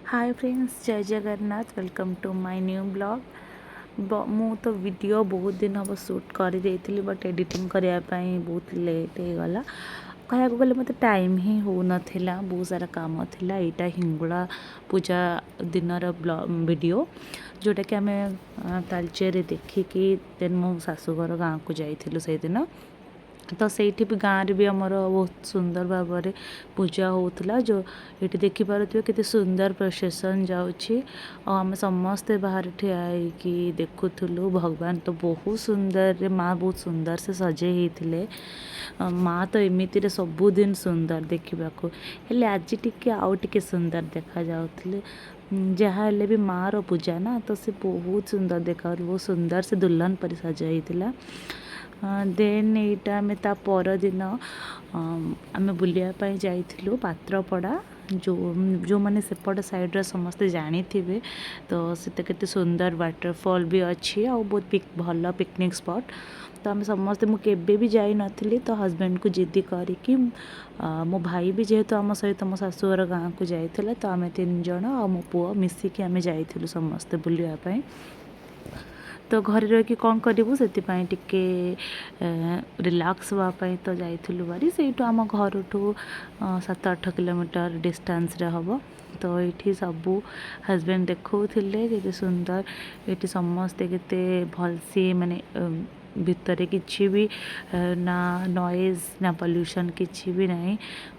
हाय friends, जय Jagannath. Welcome to my new blog. मु तो वीडियो बहुत दिन हम शूट कर देती बट एडिटिंग करने बहुत लेट हो गला। कह गले मत टाइम ही हो नाला, बहुत सारा काम थिला। एटा हिंगुला पूजा दिन वीडियो जोटा कि आम तालचेर देखिकी देन मो शाशुघर गाँव को जाइलु से दिन। तो ସେଇଠି ବି ଗାଁରେ ବି ଆମର ବହୁତ ସୁନ୍ଦର ଭାବରେ ପୂଜା ହେଉଥିଲା। जो ଏଠି ଦେଖିପାରୁଥିବେ କେତେ ସୁନ୍ଦର ପ୍ରୋସେସନ୍ ଯାଉଛି ଆଉ ଆମେ ସମସ୍ତେ ବାହାରେ ଠିଆ ହେଇକି ଦେଖୁଥିଲୁ। ଭଗବାନ ତ ବହୁତ ସୁନ୍ଦରରେ, ମା ବହୁତ ସୁନ୍ଦର ସେ ସଜେଇ ହେଇଥିଲେ। ମା ତ ଏମିତିରେ ସବୁଦିନ ସୁନ୍ଦର ଦେଖିବାକୁ, ହେଲେ ଆଜି ଟିକେ ଆଉ ଟିକେ ସୁନ୍ଦର ଦେଖାଯାଉଥିଲେ। ଯାହା ହେଲେ ବି ମାର ପୂଜା ନା, ତ ସେ ବହୁତ ସୁନ୍ଦର ଦେଖାଯାଉଥିଲା, ବହୁତ ସୁନ୍ଦର ସେ ଦୁଲ୍ହନ ପରି ସଜା ହେଇଥିଲା। ଦେନ୍ ଏଇଟା ଆମେ ତା ପରଦିନ ଆମେ ବୁଲିବା ଯାଇଥିଲୁ ପାତ୍ରପଡ଼ା। ଯେଉଁମାନେ ସେପଟ ସାଇଡ଼୍ର ସମସ୍ତେ ଜାଣିଥିବେ, ତ ସେଟା କେତେ ସୁନ୍ଦର ୱାଟରଫଲ୍ ବି ଅଛି ଆଉ ବହୁତ ଭଲ ପିକନିକ୍ ସ୍ପଟ୍। ତ ଆମେ ସମସ୍ତେ, ମୁଁ କେବେ ବି ଯାଇନଥିଲି, ତ ହଜବେଣ୍ଡକୁ ଜିଦି କରିକି ମୋ ଭାଇ ବି ଯେହେତୁ ଆମ ସହିତ ମୋ ଶାଶୁଘର ଗାଁକୁ ଯାଇଥିଲା, ତ ଆମେ 3 ଜଣ ଆଉ ମୋ ପୁଅ ମିଶିକି ଆମେ ଯାଇଥିଲୁ ସମସ୍ତେ ବୁଲିବା ପାଇଁ। ତ ଘରେ ରହିକି କ'ଣ କରିବୁ, ସେଥିପାଇଁ ଟିକେ ରିଲାକ୍ସ ହେବା ପାଇଁ ତ ଯାଇଥିଲୁ ବାରି। ସେଇଠୁ ଆମ ଘରଠୁ 7-8 କିଲୋମିଟର ଡିଷ୍ଟାନ୍ସରେ ହେବ। ତ ଏଇଠି ସବୁ ହଜବେଣ୍ଡ ଦେଖାଉଥିଲେ କେତେ ସୁନ୍ଦର, ଏଠି ସମସ୍ତେ କେତେ ଭଲସେ, ମାନେ ଭିତରେ କିଛି ବି ନା ନଏଜ୍ ନା ପଲ୍ୟୁସନ୍ କିଛି ବି ନାହିଁ।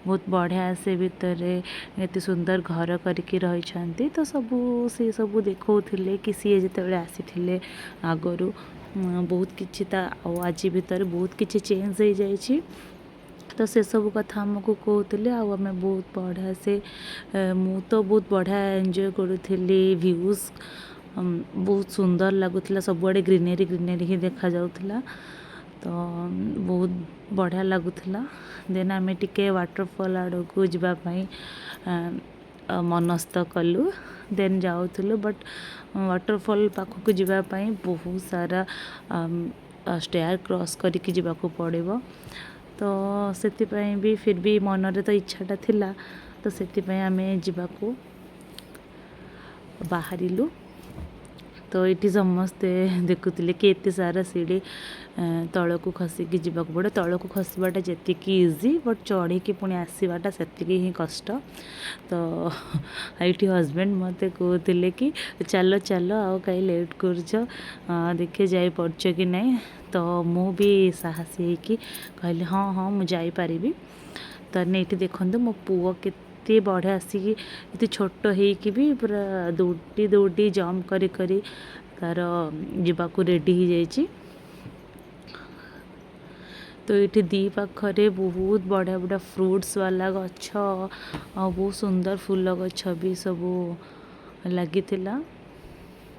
ବହୁତ ବଢ଼ିଆ ସେ ଭିତରେ ଏତେ ସୁନ୍ଦର ଘର କରିକି ରହିଛନ୍ତି। ତ ସେ ସବୁ ଦେଖାଉଥିଲେ କି ସିଏ ଯେତେବେଳେ ଆସିଥିଲେ ଆଗରୁ ବହୁତ କିଛି ଆଉ ଆଜି ଭିତରେ ବହୁତ କିଛି ଚେଞ୍ଜ ହେଇଯାଇଛି। ତ ସେସବୁ କଥା ଆମକୁ କହୁଥିଲେ ଆଉ ଆମେ ବହୁତ ବଢ଼ିଆ ସେ, ମୁଁ ତ ବହୁତ ବଢ଼ିଆ ଏନ୍ଜୟ କରୁଥିଲି। ଭ୍ୟୁଜ୍ ବହୁତ ସୁନ୍ଦର ଲାଗୁଥିଲା, ସବୁଆଡ଼େ ଗ୍ରିନେରୀ ହିଁ ଦେଖାଯାଉଥିଲା। ତ ବହୁତ ବଢ଼ିଆ ଲାଗୁଥିଲା। ଦେନ୍ ଆମେ ଟିକେ ୱାଟରଫଲ୍ ଆଡ଼କୁ ଯିବା ପାଇଁ ମନସ୍ଥ କଲୁ। ଦେନ୍ ଯାଉଥିଲୁ, ବଟ୍ ୱାଟରଫଲ୍ ପାଖକୁ ଯିବା ପାଇଁ ବହୁତ ସାରା ଷ୍ଟେୟାର କ୍ରସ୍ କରିକି ଯିବାକୁ ପଡ଼ିବ। ତ ସେଥିପାଇଁ ବି ଫିର୍ ବି ମନରେ ତ ଇଚ୍ଛାଟା ଥିଲା, ତ ସେଥିପାଇଁ ଆମେ ଯିବାକୁ ବାହାରିଲୁ। ତ ଏଇଠି ସମସ୍ତେ ଦେଖୁଥିଲେ କି ଏତେ ସାରା ସିଡ଼ି ତଳକୁ ଖସିକି ଯିବାକୁ ପଡ଼େ। ତଳକୁ ଖସିବାଟା ଯେତିକି ଇଜି, ବଟ୍ ଚଢ଼ିକି ପୁଣି ଆସିବାଟା ସେତିକି ହିଁ କଷ୍ଟ। ତ ଏଇଠି ହଜବେଣ୍ଡ ମୋତେ କହୁଥିଲେ କି ଚାଲ ଚାଲ, ଆଉ କାହିଁ ଲେଟ୍ କରୁଛ, ଦେଖେ ଯାଇପାରୁଛ କି ନାହିଁ। ତ ମୁଁ ବି ସାହସୀ ହେଇକି କହିଲି ହଁ ହଁ ମୁଁ ଯାଇପାରିବି। ତ ଏଇଠି ଦେଖନ୍ତୁ ମୋ ପୁଅ କେତେ ବଢ଼ିଆ ଆସିକି, ଏତେ ଛୋଟ ହେଇକି ବି ପୁରା ଦୌଡ଼ି ଜମ୍ପ କରି କରି ତାର ଯିବାକୁ ରେଡ଼ି ହେଇଯାଇଛି। ତ ଏଇଠି ଦୁଇ ପାଖରେ ବହୁତ ବଢ଼ିଆ ବଢ଼ିଆ ଫ୍ରୁଟ୍ସ ବାଲା ଗଛ ଆଉ ବହୁତ ସୁନ୍ଦର ଫୁଲ ଗଛ ବି ସବୁ ଲାଗିଥିଲା।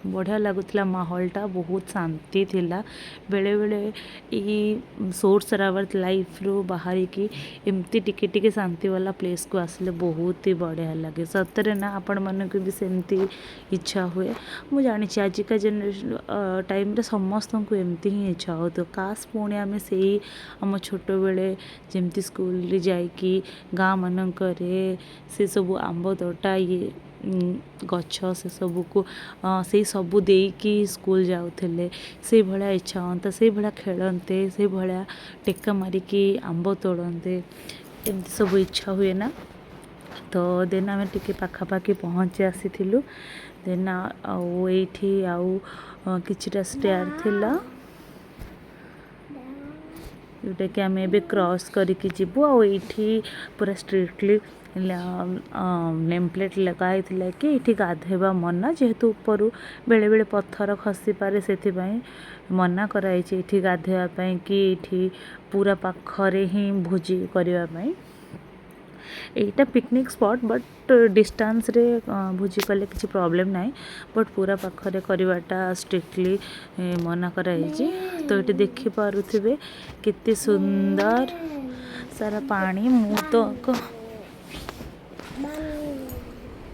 ବଢ଼ିଆ ଲାଗୁଥିଲା, ମାହୋଲଟା ବହୁତ ଶାନ୍ତି ଥିଲା। ବେଳେବେଳେ ଏଇ ସୋର୍ସ ଆୱାର ଲାଇଫ୍ରୁ ବାହାରିକି ଏମିତି ଟିକେ ଟିକେ ଶାନ୍ତି ବାଲା ପ୍ଲେସ୍କୁ ଆସିଲେ ବହୁତ ହି ବଢ଼ିଆ ଲାଗେ। ସତରେ ନା, ଆପଣମାନଙ୍କୁ ବି ସେମିତି ଇଚ୍ଛା ହୁଏ? ମୁଁ ଜାଣିଛି ଆଜିକା ଜେନେରେସନ୍ ଟାଇମ୍ରେ ସମସ୍ତଙ୍କୁ ଏମିତି ହିଁ ଇଚ୍ଛା ହେଉଥିବ। କାଶ୍ ପୁଣି ଆମେ ସେଇ ଆମ ଛୋଟବେଳେ ଯେମିତି ସ୍କୁଲରେ ଯାଇକି ଗାଁ ମାନଙ୍କରେ ସେସବୁ ଆମ୍ବ ତୋଟା, ଗଛ, ସେସବୁକୁ ସେଇ ସବୁ ଦେଇକି ସ୍କୁଲ ଯାଉଥିଲେ, ସେଇଭଳିଆ ଇଚ୍ଛା ହୁଅନ୍ତା, ସେଇଭଳିଆ ଖେଳନ୍ତେ, ସେଇଭଳିଆ ଟେକା ମାରିକି ଆମ୍ବ ତୋଳନ୍ତେ, ଏମିତି ସବୁ ଇଚ୍ଛା ହୁଏ ନା। ତ ଦେନ୍ ଆମେ ଟିକେ ପାଖାପାଖି ପହଞ୍ଚି ଆସିଥିଲୁ। ଦେନ୍ ଆଉ ଏଇଠି ଆଉ କିଛିଟା ଷ୍ଟେୟାର ଥିଲା, ଯେଉଁଟାକି ଆମେ ଏବେ କ୍ରସ୍ କରିକି ଯିବୁ। ଆଉ ଏଇଠି ପୁରା ଷ୍ଟ୍ରିକ୍ଟଲି ନେମ୍ ପ୍ଲେଟ୍ ଲଗା ହେଇଥିଲା କି ଏଇଠି ଗାଧୋଇବା ମନା, ଯେହେତୁ ଉପରୁ ବେଳେବେଳେ ପଥର ଖସିପାରେ, ସେଥିପାଇଁ ମନା କରାଯାଇଛି ଏଇଠି ଗାଧୋଇବା ପାଇଁ, କି ଏଇଠି ପୁରା ପାଖରେ ହିଁ ଭୋଜି କରିବା ପାଇଁ। ଏଇଟା ପିକନିକ୍ ସ୍ପଟ୍, ବଟ୍ ଡିଷ୍ଟାନ୍ସରେ ଭୋଜି କଲେ କିଛି ପ୍ରୋବ୍ଲେମ୍ ନାହିଁ, ବଟ୍ ପୁରା ପାଖରେ କରିବାଟା ଷ୍ଟ୍ରିକ୍ଟଲି ମନା କରାଯାଇଛି। ତ ଏଠି ଦେଖିପାରୁଥିବେ କେତେ ସୁନ୍ଦର ସାରା ପାଣି।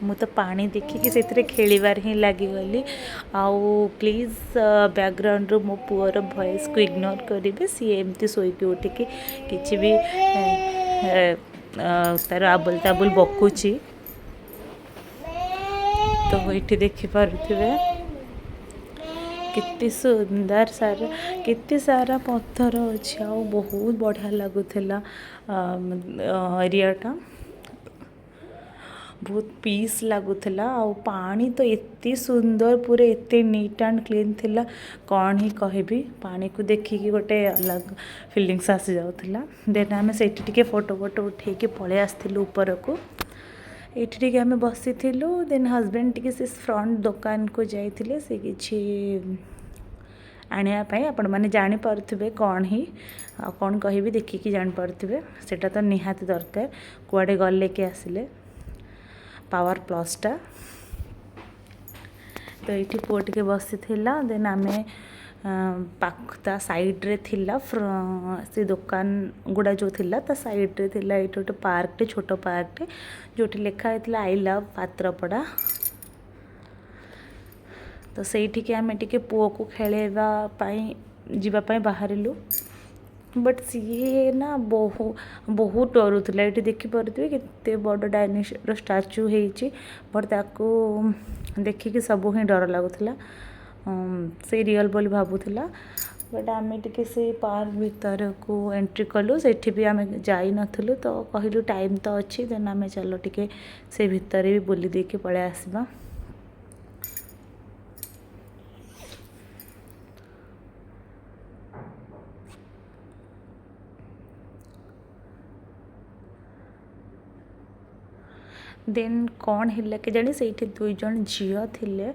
ମୁଁ ତ ପାଣି ଦେଖିକି ସେଥିରେ ଖେଳିବାରେ ହିଁ ଲାଗିଗଲି। ଆଉ ପ୍ଲିଜ୍ ବ୍ୟାକ୍ଗ୍ରାଉଣ୍ଡରୁ ମୋ ପୁଅର ଭଏସ୍କୁ ଇଗ୍ନୋର କରିବେ, ସିଏ ଏମିତି ଶୋଇକି ଉଠିକି କିଛି ବି ତାର ଆବୁଲ ତାବୁଲ ବକୁଛି। तो ये देखिपे केते सुंदर सारा केते सारा पत्थर अच्छे आ बहुत बढ़िया लगुला एरियाटा बहुत पीस लगुला पानी तो एते सुंदर पूरे एते नीट एंड क्लीन थिला कौन ही कहबी पानी को देखिकी गोटे अलग फीलिंग्स आसी जाउथला देन आमे सेठी टिके फोटो उठे के पळे आस्थिलु ऊपर को एठी टिके आमे बसिथिलु देन हस्बैंड टिके से फ्रंट दुकान को जाइथिले से किछि आनिया पई आपण माने जानि पारुथिबे कौन ही कौन कहबी देखिकी जानि पारुथिबे सेटा तो निहाती दरकार कुआडे गले के आसिले पावर प्लसटा तो ये पुआ टे बसी देन आम पाखता साइड रे थिला से दुकान गुड़ा जो थिला ता साइड रे थिला ये गोटे पार्कटे छोट पार्कटे जो लिखाई आई लव पात्रपड़ा तो सहीठी आम टे पुओ को खेलवाई जीवाई बाहरिलु बट सी ना बहुत डरुला ये देखिपे केते बड़ डायनासोर स्टाच्यू होती बट ताको देखिकी सब ही डर लगुला से रियल बोली भावुला बट आम टे से पार्क भीतर को एंट्री कलु से भी आम जाई नथलु तो कहलु टाइम तो अच्छी देन आम चलो टे से भितर भी बुली देके पळे आसबा देन कौन है के जानी से दुई जन झील थिले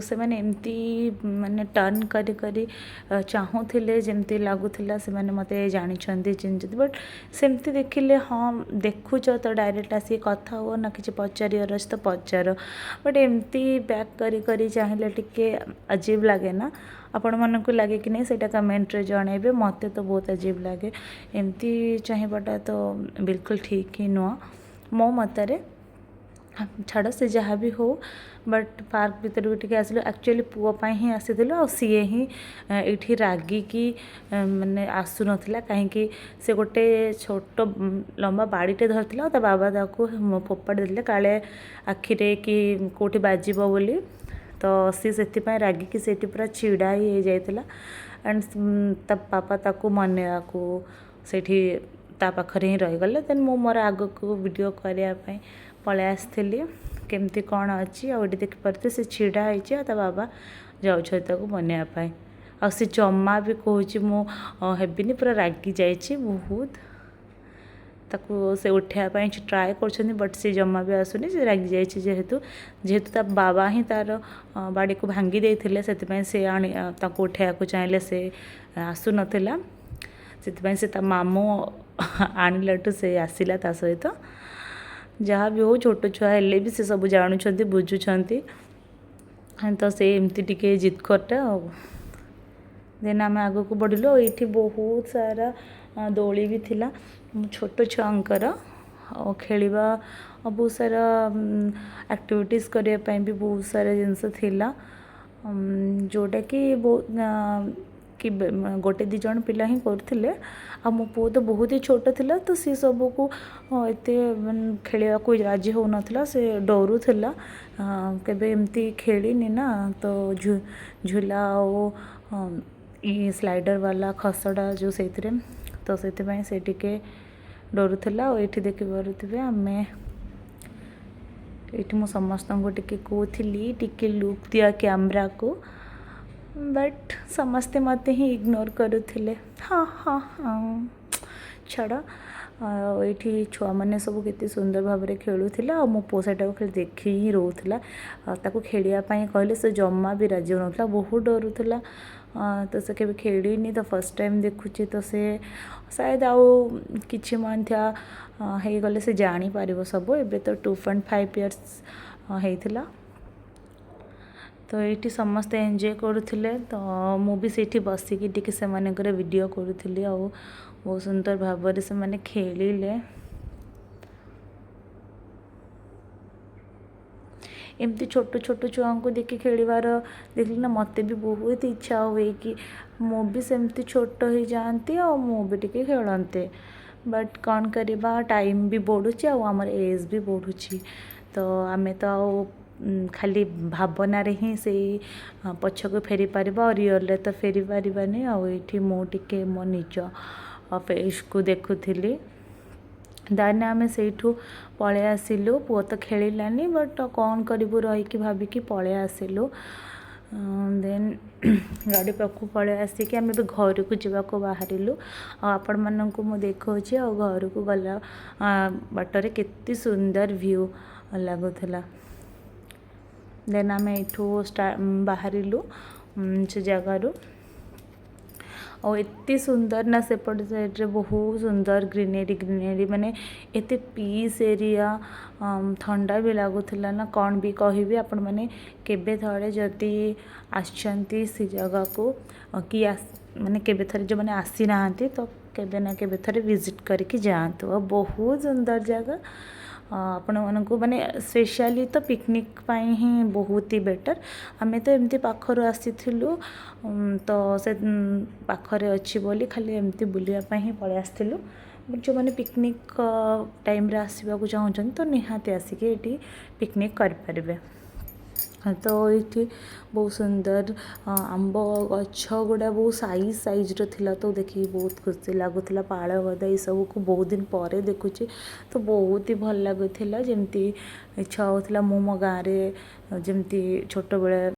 से मैंने एमती माने टर्न करी करी चाहूले जमती लगुला से मैंने मते जानी चिन्हती बट सेमती देखिले हाँ देखुच तो डायरेक्ट आसी कथा हो ना कि पचार तो पचार बट एमती बैक करी करी चाहिए टिके अजीब लगे ना आपण मन को लगे कि नहीं सेटा कमेंट रे जणेबे मते तो बहुत अजीब लगे एमती चाहिएबाटा तो बिल्कुल ठीक ही नुह मो मतरे छाड़ से जहाँ भी हो बट पार्क भीतर टे आसलु एक्चुअली पुओपाई ही आसीलु आ सी ही ये रागिकी माने आसु नथिला कहीं से गोटे छोट लंबा बाड़ीटे धरला ता बाबा ताको फोपाड़ी देले काले आखिरे कि कोठी बाजिबो बोली तो सी से रागिकी से पूरा छिड़ा ही जाइतिला एंड ता पापा ताको मनेवा को सेठी ता पाखरे ही रहीगले देन मो मोर आग को वीडियो करने पळे आसली केमती कौन अच्छी आउटे देखिपे से छिड़ा होती ता बाबा जाऊँ बनवाई आ सी जमा भी कहूँ मुझे पूरा रागी जाइए बहुत ताको से उठाई ट्राए कर बट से जमा भी आसुनी से रागी जाइए जेहेतु जेहेतु ता बाबा ही तार बाड़ी को भांगी देते से आनी उठाया चाहिए से आसु नथिला से ता मामू आणिलाठू से आसिला ता सहित जहाँ भी हो छोट छुआ हेले भी से सब जानुंट बुझुंट तो से एमती टिके जिद करटा देन आम आग को बढ़लु ये बहुत सारा दोली भी थिला छोट छुआंकर खेलिबा बहुत सारा एक्टिविटीज करने भी बहुत सारा जिनस थिला जोटा कि बहुत कि गोटे दी जन पिला ही करथिले आ मो पु तो बहुत ही छोट थिला तो सी सब को एते खेलिया को राजी हो नथिला से डरू थिला केबे एमती खेलिनी ना तो झूला ओ ई स्लाइडर वाला खसड़ा जो सेतिरे तो सेति से टिके डरू थिला और एठी देखि पारुथिबे आमे एठी मो समस्त को टिके कोथिली टिके लुक दिया कैमरा को बट समस्ते मत ही इग्नोर करुले हाँ हाँ हाँ छाड़ ये छुआ मैंने सब केते सुंदर भाव में खेलुला आ मो पो सेटा खाली देखी ही रोला ताको खेलियापाई कहले से जमा भी राजी होना बहुत डरुला तो से केबे खेलिनी तो फर्स्ट टाइम देखुची तो से शायद आउ किछि मंथ हो गले से जानी पारिबो सब एबे तो 2.5 इयर्स होइथिला तो ये समस्ते एंजॉय करुले तो मुझे से बसिकी टी से वीडियो करुली आ बहुत सुंदर भाव से मैंने खेलिले एमती छोट छोट छुआ को देखी खेलिवार देखली ना मत भी बहुत इच्छा हुए कि मु भी सेमती छोट हो जाती आ मु भी टिके खेलते बट कौन करवा टाइम भी बढ़ुची आमर एज भी बढ़ुची तो आमे तो खाली भावनारे ही से पछक फेरी पारिबा और रियल रे तो फेरी पारिबानी। आठी मु टिके मो निज फेस को देखुली। देन आम से पलि आसिलु। पुओ तो खेलानी बट कौन करूँ रहीकि भाविकी पलि आसिलु। देन गाड़ी पाखु पलि आसिक आम घर को जावाक बाहरिलु। आपण मानक मु देखा घर को गला बाटर केते सुंदर व्यू लगुला। देन आम यू बाहरिलु से जगार। और एत सुंदर ना सेपट साइड रे बहुत सुंदर ग्रीनरी ग्रीनरी माने एत पीस एरिया ठंडा भी लगुला ना कौन भी कहबी। आपण माने केबे थरे जदि आछंती से जगह को कि माने केबे थरे जो माने आसी नाहंती तो केबे ना केबे थरे विजिट करके जातु। बहुत सुंदर जगह आपण मानक माने स्पेशली तो पिकनिक पाई ही बहुत ही बेटर। आमे तो एमती पाखर आसीथिलु तो से पाखरे अच्छी बोली खाली एमती बुलिया पाई ही पळे आस्थिलु। जो माने पिकनिक टाइम रे आसीबा को चाहउछन तो निहाती आसिके एटी पिकनिक कर परिबे। तो ये बहुत सुंदर आंब गछ गुड़ा बहुत साइज साइज रो तो देखिए बहुत खुशी लगुला। पाड़ गदा ये सब को बहुत दिन पर देखुची तो बहुत ही भल लगुला। जमती इच्छा होता मो गाँव में जमती छोट बेले